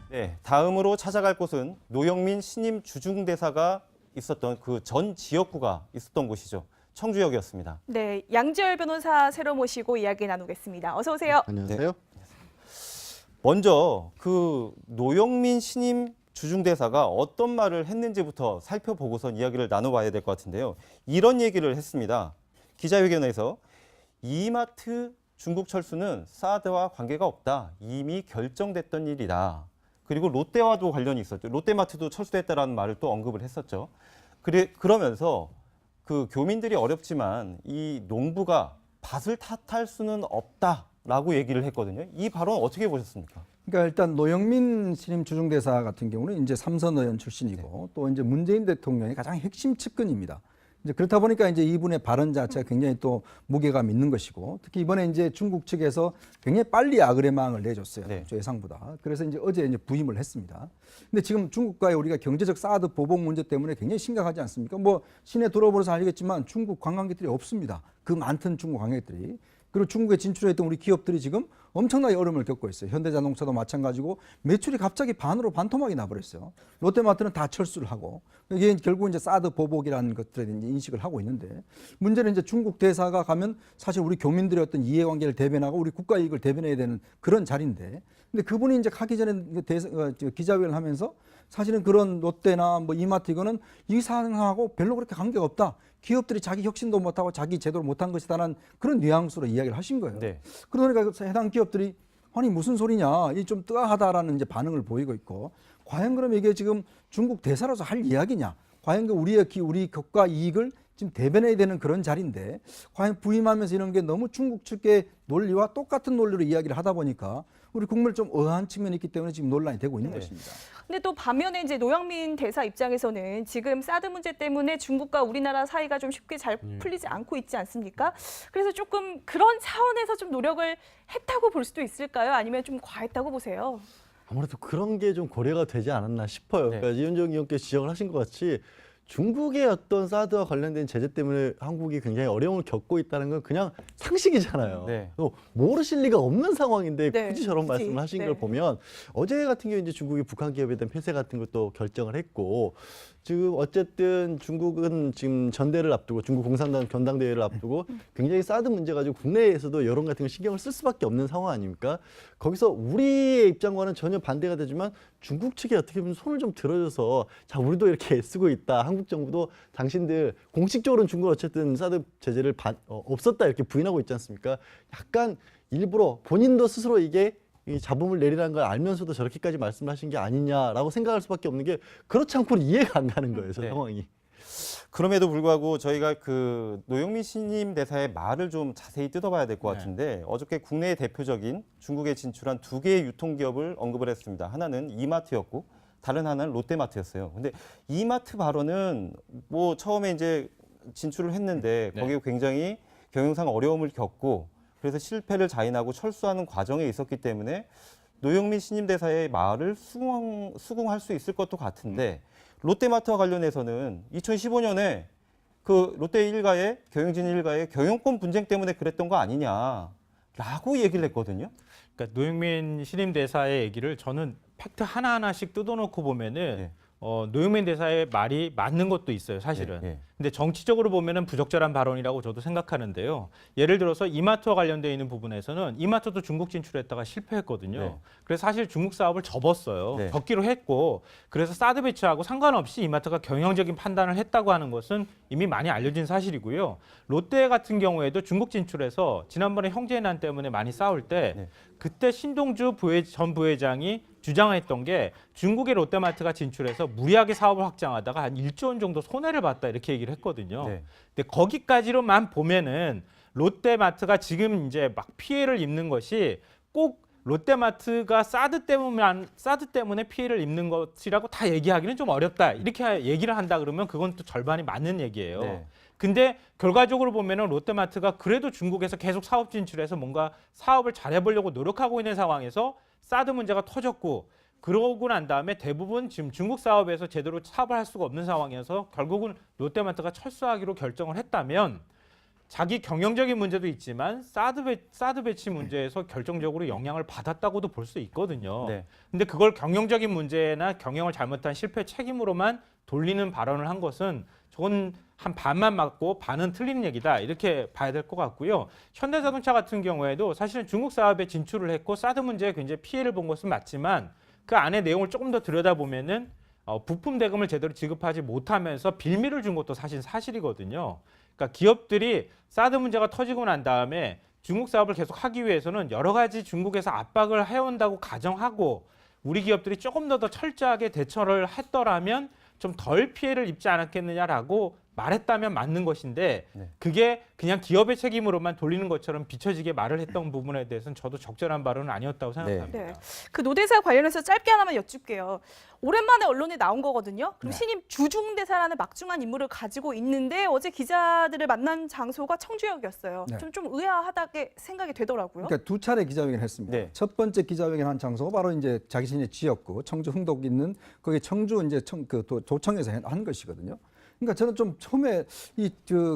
네, 다음으로 찾아갈 곳은 노영민 신임 주중대사가 있었던 그 전 지역구가 있었던 곳이죠. 청주역이었습니다. 네, 양지열 변호사 새로 모시고 이야기 나누겠습니다. 어서 오세요. 안녕하세요. 먼저 그 노영민 신임 주중대사가 어떤 말을 했는지부터 살펴보고선 이야기를 나눠봐야 될 것 같은데요. 이런 얘기를 했습니다. 기자회견에서 이마트 중국 철수는 사드와 관계가 없다. 이미 결정됐던 일이다. 그리고 롯데와도 관련이 있었죠. 롯데마트도 철수했다라는 말을 또 언급을 했었죠. 그러면서 그 교민들이 어렵지만 이 농부가 밭을 탓할 수는 없다라고 얘기를 했거든요. 이 발언 어떻게 보셨습니까? 그러니까 일단 노영민 신임 주중대사 같은 경우는 이제 삼선 의원 출신이고 또 이제 문재인 대통령의 가장 핵심 측근입니다. 이제 그렇다 보니까 이제 이분의 발언 자체가 굉장히 또 무게감 있는 것이고 특히 이번에 이제 중국 측에서 굉장히 빨리 아그레망을 내줬어요. 네. 예상보다. 그래서 이제 어제 이제 부임을 했습니다. 근데 지금 중국과의 우리가 경제적 사드 보복 문제 때문에 굉장히 심각하지 않습니까? 뭐 시내 돌아보면서 알겠지만 중국 관광객들이 없습니다. 그 많던 중국 관광객들이. 그리고 중국에 진출했던 우리 기업들이 지금 엄청나게 어려움을 겪고 있어요. 현대자동차도 마찬가지고 매출이 갑자기 반으로 반토막이 나버렸어요. 롯데마트는 다 철수를 하고 이게 결국 이제 사드 보복이라는 것들에 이제 인식을 하고 있는데 문제는 이제 중국 대사가 가면 사실 우리 교민들의 어떤 이해관계를 대변하고 우리 국가 이익을 대변해야 되는 그런 자리인데 근데 그분이 이제 가기 전에 기자회견을 하면서 사실은 그런 롯데나 뭐 이마트 이거는 이 상황하고 별로 그렇게 관계가 없다. 기업들이 자기 혁신도 못하고 자기 제도를 못한 것이다라는 그런 뉘앙스로 이야기를 하신 거예요. 네. 그러니까 해당 기업들이 아니 무슨 소리냐, 이 좀 뜨아하다라는 이제 반응을 보이고 있고 과연 그럼 이게 지금 중국 대사로서 할 이야기냐? 과연 우리 국가 이익을 지금 대변해야 되는 그런 자리인데 과연 부임하면서 이런 게 너무 중국 측의 논리와 똑같은 논리로 이야기를 하다 보니까 우리 국민을 좀 의아한 측면이 있기 때문에 지금 논란이 되고 있는 것입니다. 근데 또 반면에 이제 노영민 대사 입장에서는 지금 사드 문제 때문에 중국과 우리나라 사이가 좀 쉽게 잘 풀리지 않고 있지 않습니까? 그래서 조금 그런 차원에서 좀 노력을 했다고 볼 수도 있을까요? 아니면 좀 과했다고 보세요? 아무래도 그런 게 좀 고려가 되지 않았나 싶어요. 네. 그러니까 이현정 의원께서 지적을 하신 것 같이 중국의 어떤 사드와 관련된 제재 때문에 한국이 굉장히 어려움을 겪고 있다는 건 그냥 상식이잖아요. 네. 모르실 리가 없는 상황인데 네, 굳이 저런 굳이. 말씀을 하신 네. 걸 보면 어제 같은 경우 이제 중국이 북한 기업에 대한 폐쇄 같은 것도 결정을 했고 지금 어쨌든 중국은 지금 전대를 앞두고 중국 공산당 전당대회를 앞두고 굉장히 사드 문제 가지고 국내에서도 여론 같은 걸 신경을 쓸 수밖에 없는 상황 아닙니까? 거기서 우리의 입장과는 전혀 반대가 되지만 중국 측이 어떻게 보면 손을 좀 들어줘서 자 우리도 이렇게 애쓰고 있다. 한국 정부도 당신들 공식적으로는 중국 어쨌든 사드 제재를 없었다 이렇게 부인하고 있지 않습니까? 약간 일부러 본인도 스스로 이게 이 잡음을 내리라는 걸 알면서도 저렇게까지 말씀을 하신 게 아니냐라고 생각할 수밖에 없는 게 그렇지 않고는 이해가 안 가는 거예요. 저 네. 상황이. 그럼에도 불구하고 저희가 그 노영민 신임 대사의 말을 좀 자세히 뜯어봐야 될 것 같은데 어저께 국내의 대표적인 중국에 진출한 두 개의 유통기업을 언급을 했습니다. 하나는 이마트였고 다른 하나는 롯데마트였어요. 근데 이마트 발언은 뭐 처음에 이제 진출을 했는데 거기에 굉장히 경영상 어려움을 겪고 그래서 실패를 자인하고 철수하는 과정에 있었기 때문에 노영민 신임 대사의 말을 수긍할 수 있을 것도 같은데 롯데마트와 관련해서는 2015년에 그 롯데 일가의 경영진 일가의 경영권 분쟁 때문에 그랬던 거 아니냐라고 얘기를 했거든요. 그러니까 노영민 신임 대사의 얘기를 저는 팩트 하나하나씩 뜯어놓고 보면은 네. 노영민 대사의 말이 맞는 것도 있어요, 사실은. 네, 네. 근데 정치적으로 보면은 부적절한 발언이라고 저도 생각하는데요. 예를 들어서 이마트와 관련되어 있는 부분에서는 이마트도 중국 진출했다가 실패했거든요. 네. 그래서 사실 중국 사업을 접었어요. 네. 접기로 했고 그래서 사드 배치하고 상관없이 이마트가 경영적인 판단을 했다고 하는 것은 이미 많이 알려진 사실이고요. 롯데 같은 경우에도 중국 진출해서 지난번에 형제난 때문에 많이 싸울 때 네. 그때 신동주 전 부회장이 주장했던 게 중국의 롯데마트가 진출해서 무리하게 사업을 확장하다가 한 1조 원 정도 손해를 봤다 이렇게 얘기를 했거든요. 네. 근데 거기까지로만 보면은 롯데마트가 지금 이제 막 피해를 입는 것이 꼭 롯데마트가 사드 때문에 피해를 입는 것이라고 다 얘기하기는 좀 어렵다. 이렇게 얘기를 한다 그러면 그건 또 절반이 맞는 얘기예요. 네. 근데 결과적으로 보면은 롯데마트가 그래도 중국에서 계속 사업 진출해서 뭔가 사업을 잘해보려고 노력하고 있는 상황에서 사드 문제가 터졌고 그러고 난 다음에 대부분 지금 중국 사업에서 제대로 사업을 할 수가 없는 상황이어서 결국은 롯데마트가 철수하기로 결정을 했다면 자기 경영적인 문제도 있지만 사드 배치 문제에서 결정적으로 영향을 받았다고도 볼 수 있거든요. 네. 근데 그걸 경영적인 문제나 경영을 잘못한 실패 책임으로만 돌리는 발언을 한 것은 저건 한 반만 맞고 반은 틀린 얘기다 이렇게 봐야 될 것 같고요. 현대자동차 같은 경우에도 사실은 중국 사업에 진출을 했고 사드 문제에 굉장히 피해를 본 것은 맞지만 그 안에 내용을 조금 더 들여다보면은 부품 대금을 제대로 지급하지 못하면서 빌미를 준 것도 사실이거든요. 그러니까 기업들이 사드 문제가 터지고 난 다음에 중국 사업을 계속 하기 위해서는 여러 가지 중국에서 압박을 해온다고 가정하고 우리 기업들이 조금 더 철저하게 대처를 했더라면 좀 덜 피해를 입지 않았겠느냐라고 말했다면 맞는 것인데 네. 그게 그냥 기업의 책임으로만 돌리는 것처럼 비춰지게 말을 했던 부분에 대해서는 저도 적절한 발언은 아니었다고 생각합니다. 네. 그 노대사 관련해서 짧게 하나만 여쭙게요. 오랜만에 언론에 나온 거거든요. 그럼 네. 신임 주중대사라는 막중한 임무를 가지고 있는데 어제 기자들을 만난 장소가 청주역이었어요. 네. 좀 의아하다게 생각이 되더라고요. 그러니까 두 차례 기자회견을 했습니다. 네. 첫 번째 기자회견 한 장소가 바로 이제 자기 신의 지역구 청주 흥덕 있는 거기 청주 이제 도청에서 한 것이거든요. 그러니까 저는 좀 처음에 이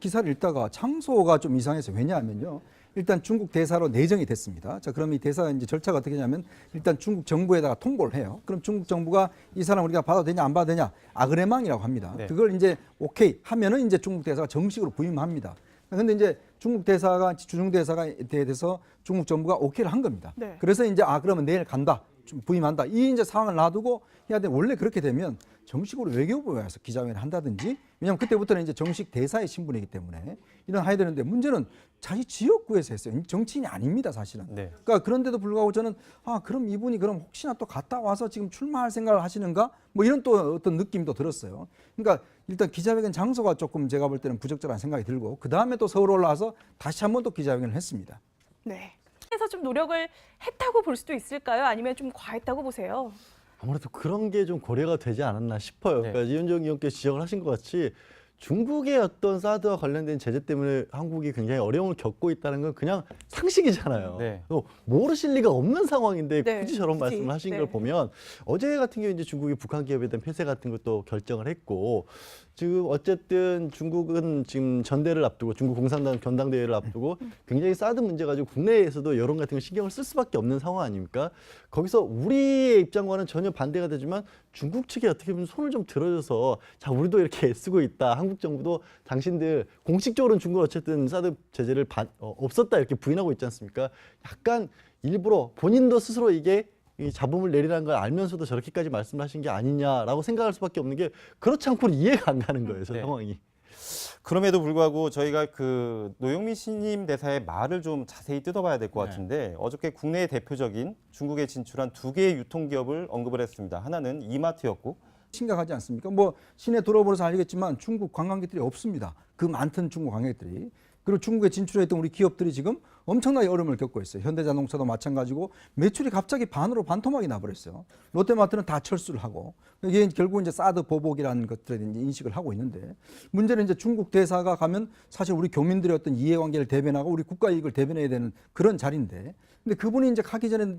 기사를 읽다가 장소가 좀 이상해서 왜냐하면요. 일단 중국 대사로 내정이 됐습니다. 자, 그럼 이 대사 이제 절차가 어떻게 되냐면 일단 중국 정부에다가 통보를 해요. 그럼 중국 정부가 이 사람 우리가 받아도 되냐 안 받아도 되냐 아그레망이라고 합니다. 네. 그걸 이제 오케이 하면은 이제 중국 대사가 정식으로 부임합니다. 근데 이제 중국 대사가 주중 대사가 대해서 중국 정부가 오케이를 한 겁니다. 네. 그래서 이제 그러면 내일 간다. 좀 부임한다. 이 이제 상황을 놔두고 해야 돼. 원래 그렇게 되면 정식으로 외교부에 와서 기자회견을 한다든지 왜냐하면 그때부터는 이제 정식 대사의 신분이기 때문에 이런 해야 되는데 문제는 자기 지역구에서 했어요. 정치인이 아닙니다, 사실은. 네. 그러니까 그런데도 불구하고 저는 그럼 이분이 그럼 혹시나 또 갔다 와서 지금 출마할 생각을 하시는가? 뭐 이런 또 어떤 느낌도 들었어요. 그러니까 일단 기자회견 장소가 조금 제가 볼 때는 부적절한 생각이 들고 그 다음에 또 서울 올라와서 다시 한 번 또 기자회견을 했습니다. 네. 그래서 좀 노력을 했다고 볼 수도 있을까요? 아니면 좀 과했다고 보세요? 아무래도 그런 게 좀 고려가 되지 않았나 싶어요. 네. 그러니까 이현정 의원께서 지적을 하신 것 같이 중국의 어떤 사드와 관련된 제재 때문에 한국이 굉장히 어려움을 겪고 있다는 건 그냥 상식이잖아요. 네. 또 모르실 리가 없는 상황인데 네, 굳이 저런 굳이. 말씀을 하신 네. 걸 보면 어제 같은 경우 이제 중국이 북한 기업에 대한 폐쇄 같은 것도 결정을 했고 지금 어쨌든 중국은 지금 전대를 앞두고 중국 공산당 전당대회를 앞두고 굉장히 사드 문제 가지고 국내에서도 여론 같은 걸 신경을 쓸 수밖에 없는 상황 아닙니까? 거기서 우리의 입장과는 전혀 반대가 되지만 중국 측에 어떻게 보면 손을 좀 들어줘서 자 우리도 이렇게 애쓰고 있다. 한국 정부도 당신들 공식적으로는 중국 어쨌든 사드 제재를 없었다 이렇게 부인하고 있지 않습니까? 약간 일부러 본인도 스스로 이게 이 잡음을 내리라는 걸 알면서도 저렇게까지 말씀하신 게 아니냐라고 생각할 수밖에 없는 게 그렇지 않고는 이해가 안 가는 거예요. 저 네. 상황이. 그럼에도 불구하고 저희가 그 노영민 신임 대사의 말을 좀 자세히 뜯어봐야 될 것 네. 같은데 어저께 국내의 대표적인 중국에 진출한 두 개의 유통기업을 언급을 했습니다. 하나는 이마트였고 심각하지 않습니까? 뭐 시내 돌아보면서 알겠지만 중국 관광객들이 없습니다. 그 많던 중국 관광객들이. 그리고 중국에 진출했던 우리 기업들이 지금 엄청나게 어려움을 겪고 있어요. 현대자동차도 마찬가지고 매출이 갑자기 반으로 반토막이 나버렸어요. 롯데마트는 다 철수를 하고 이게 결국 이제 사드 보복이라는 것들에 이제 인식을 하고 있는데 문제는 이제 중국 대사가 가면 사실 우리 교민들의 어떤 이해관계를 대변하고 우리 국가 이익을 대변해야 되는 그런 자리인데 근데 그분이 이제 가기 전에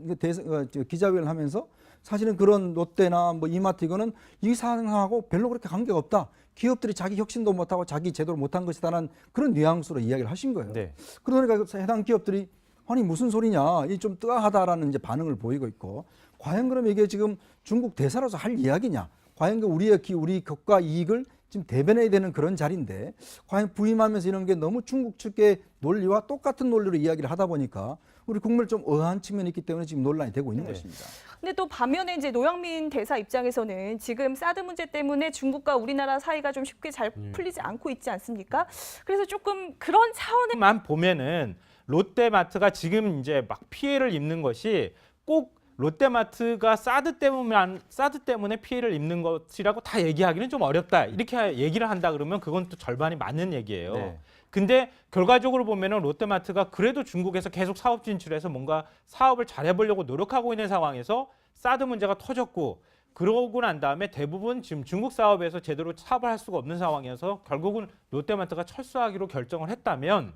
기자회견을 하면서 사실은 그런 롯데나 뭐 이마트 이거는 이 상황하고 별로 그렇게 관계가 없다. 기업들이 자기 혁신도 못하고 자기 제도를 못한 것이다라는 그런 뉘앙스로 이야기를 하신 거예요. 네. 그러니까 해당 기업들이 아니 무슨 소리냐, 이 좀 뜨아하다라는 이제 반응을 보이고 있고 과연 그럼 이게 지금 중국 대사로서 할 이야기냐? 과연 그 우리 국가 이익을 지금 대변해야 되는 그런 자리인데 과연 부임하면서 이런 게 너무 중국 측의 논리와 똑같은 논리로 이야기를 하다 보니까 우리 국민을 좀 의아한 측면이 있기 때문에 지금 논란이 되고 있는 것입니다. 근데 또 반면에 이제 노영민 대사 입장에서는 지금 사드 문제 때문에 중국과 우리나라 사이가 좀 쉽게 잘 풀리지 않고 있지 않습니까? 그래서 조금 그런 차원의 만 보면은 롯데마트가 지금 이제 막 피해를 입는 것이 꼭 롯데마트가 사드 때문에 피해를 입는 것이라고 다 얘기하기는 좀 어렵다. 이렇게 얘기를 한다 그러면 그건 또 절반이 맞는 얘기예요. 네. 근데 결과적으로 보면은 롯데마트가 그래도 중국에서 계속 사업 진출해서 뭔가 사업을 잘해보려고 노력하고 있는 상황에서 사드 문제가 터졌고 그러고 난 다음에 대부분 지금 중국 사업에서 제대로 사업을 할 수가 없는 상황이어서 결국은 롯데마트가 철수하기로 결정을 했다면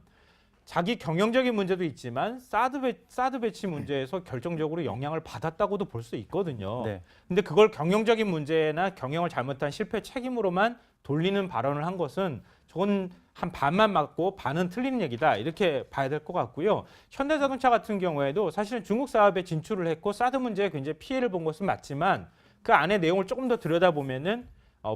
자기 경영적인 문제도 있지만 사드 배치 문제에서 결정적으로 영향을 받았다고도 볼 수 있거든요. 네. 근데 그걸 경영적인 문제나 경영을 잘못한 실패 책임으로만 돌리는 발언을 한 것은 저건 한 반만 맞고 반은 틀린 얘기다 이렇게 봐야 될 것 같고요. 현대자동차 같은 경우에도 사실은 중국 사업에 진출을 했고 사드 문제에 굉장히 피해를 본 것은 맞지만 그 안에 내용을 조금 더 들여다보면은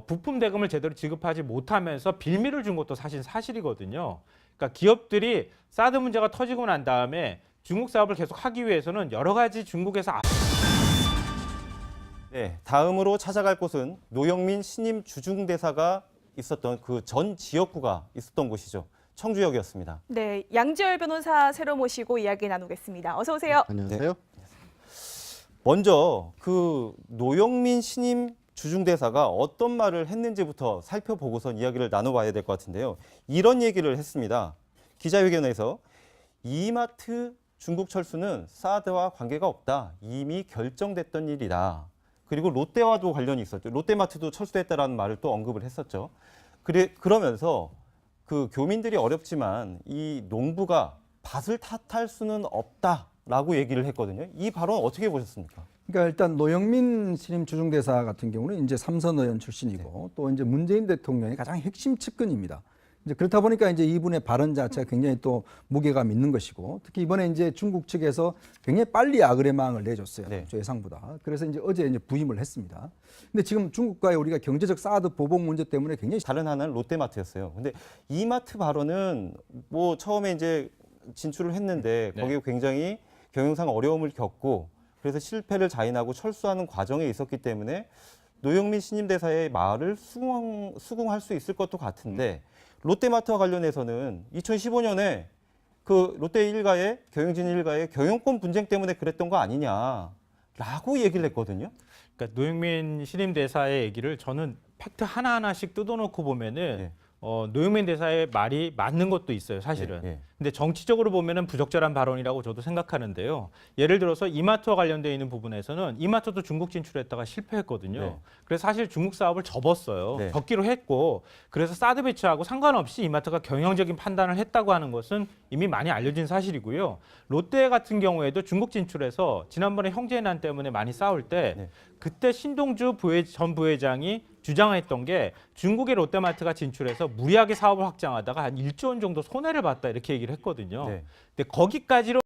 부품 대금을 제대로 지급하지 못하면서 빌미를 준 것도 사실이거든요. 그러니까 기업들이 사드 문제가 터지고 난 다음에 중국 사업을 계속 하기 위해서는 여러 가지 중국에서 네, 다음으로 찾아갈 곳은 노영민 신임 주중대사가 있었던 그 전 지역구가 있었던 곳이죠. 청주역이었습니다. 네, 양지열 변호사 새로 모시고 이야기 나누겠습니다. 어서 오세요. 안녕하세요. 먼저 그 노영민 신임 주중대사가 어떤 말을 했는지부터 살펴보고선 이야기를 나눠봐야 될 것 같은데요. 이런 얘기를 했습니다. 기자회견에서 이마트 중국 철수는 사드와 관계가 없다. 이미 결정됐던 일이다. 그리고 롯데와도 관련이 있었죠. 롯데마트도 철수했다라는 말을 또 언급을 했었죠. 그러면서 그 교민들이 어렵지만 이 농부가 밭을 탓할 수는 없다라고 얘기를 했거든요. 이 발언 어떻게 보셨습니까? 그러니까 일단 노영민 신임 주중대사 같은 경우는 이제 삼선 의원 출신이고 또 이제 문재인 대통령의 가장 핵심 측근입니다. 이제 그렇다 보니까 이제 이분의 발언 자체가 굉장히 또 무게감 있는 것이고 특히 이번에 이제 중국 측에서 굉장히 빨리 아그레망을 내줬어요. 네. 예상보다. 그래서 이제 어제 이제 부임을 했습니다. 근데 지금 중국과의 우리가 경제적 사드 보복 문제 때문에 굉장히 다른 하나는 롯데마트였어요. 근데 이마트 발언은 뭐 처음에 이제 진출을 했는데 네. 거기에 굉장히 경영상 어려움을 겪고 그래서 실패를 자인하고 철수하는 과정에 있었기 때문에 노영민 신임 대사의 말을 수긍할 수 있을 것도 같은데 롯데마트와 관련해서는 2015년에 그 롯데 일가의 경영진 일가의 경영권 분쟁 때문에 그랬던 거 아니냐라고 얘기를 했거든요. 그러니까 노영민 신임 대사의 얘기를 저는 팩트 하나하나씩 뜯어놓고 보면은 네. 노영민 대사의 말이 맞는 것도 있어요, 사실은. 네, 네. 근데 정치적으로 보면은 부적절한 발언이라고 저도 생각하는데요. 예를 들어서 이마트와 관련되어 있는 부분에서는 이마트도 중국 진출했다가 실패했거든요. 네. 그래서 사실 중국 사업을 접었어요. 네. 접기로 했고 그래서 사드 배치하고 상관없이 이마트가 경영적인 판단을 했다고 하는 것은 이미 많이 알려진 사실이고요. 롯데 같은 경우에도 중국 진출해서 지난번에 형제난 때문에 많이 싸울 때 네. 그때 신동주 전 부회장이 주장했던 게 중국의 롯데마트가 진출해서 무리하게 사업을 확장하다가 한 1조 원 정도 손해를 봤다 이렇게 얘기를 했거든요. 네. 근데 거기까지로